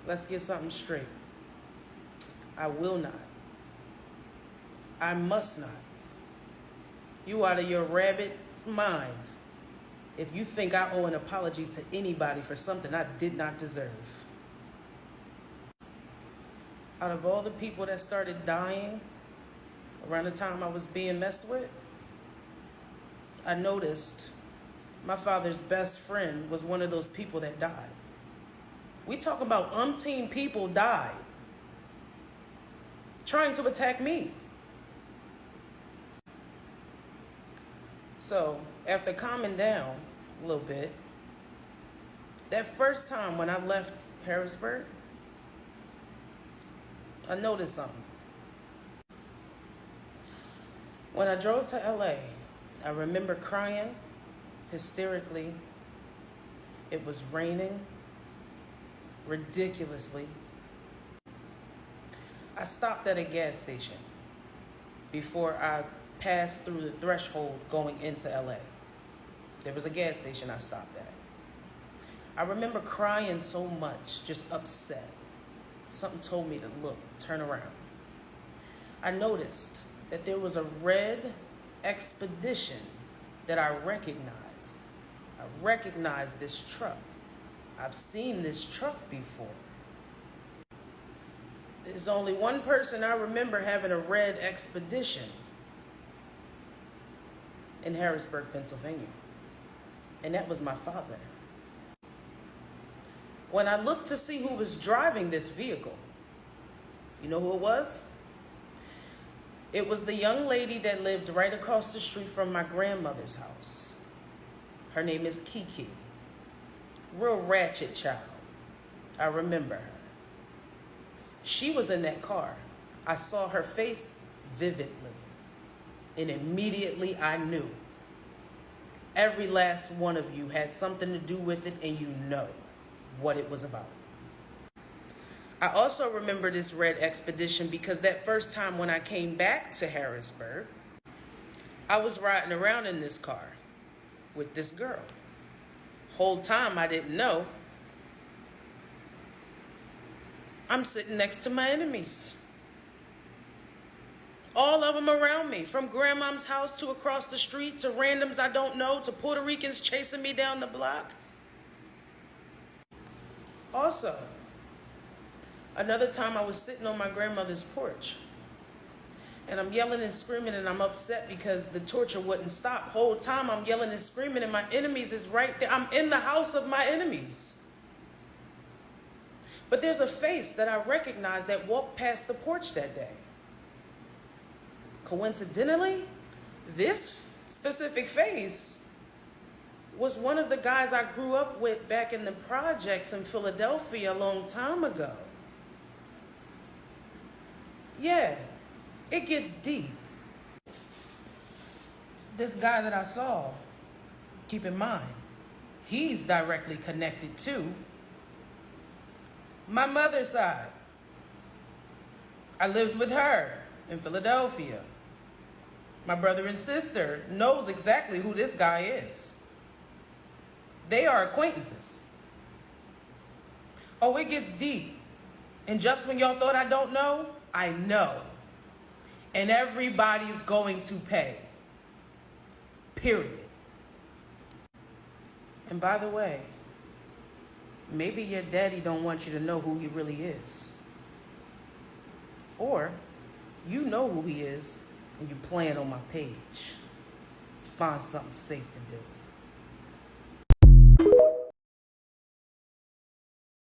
Let's get something straight. I will not. I must not. You out of your rabbit's mind if you think I owe an apology to anybody for something I did not deserve. Out of all the people that started dying around the time I was being messed with, I noticed my father's best friend was one of those people that died. We talk about umpteen people died trying to attack me. So after calming down a little bit, that first time when I left Harrisburg, I noticed something. When I drove to LA, I remember crying hysterically. It was raining ridiculously. I stopped at a gas station before I passed through the threshold going into LA. There was a gas station I stopped at. I remember crying so much, just upset. Something told me to look, turn around. I noticed that there was a red Expedition that I recognized. I recognized this truck. I've seen this truck before. There's only one person I remember having a red Expedition in Harrisburg, Pennsylvania, and that was my father. When I looked to see who was driving this vehicle, you know who it was? It was the young lady that lived right across the street from my grandmother's house. Her name is Kiki. Real ratchet child. I remember her. She was in that car. I saw her face vividly. And immediately I knew. Every last one of you had something to do with it, and you know what it was about. I also remember this red Expedition because that first time when I came back to Harrisburg, I was riding around in this car with this girl. Whole time I didn't know I'm sitting next to my enemies. All of them around me, from grandma's house to across the street to randoms I don't know to Puerto Ricans chasing me down the block. Also, another time I was sitting on my grandmother's porch and I'm yelling and screaming and I'm upset because the torture wouldn't stop. Whole time I'm yelling and screaming and my enemies is right there. I'm in the house of my enemies. But there's a face that I recognize that walked past the porch that day. Coincidentally, this specific face was one of the guys I grew up with back in the projects in Philadelphia a long time ago. Yeah, it gets deep. This guy that I saw, keep in mind, he's directly connected to my mother's side. I lived with her in Philadelphia. My brother and sister knows exactly who this guy is. They are acquaintances. Oh, it gets deep. And just when y'all thought I don't know, I know. And everybody's going to pay. Period. And by the way, maybe your daddy don't want you to know who he really is. Or you know who he is and you playing on my page. Find something safe to do.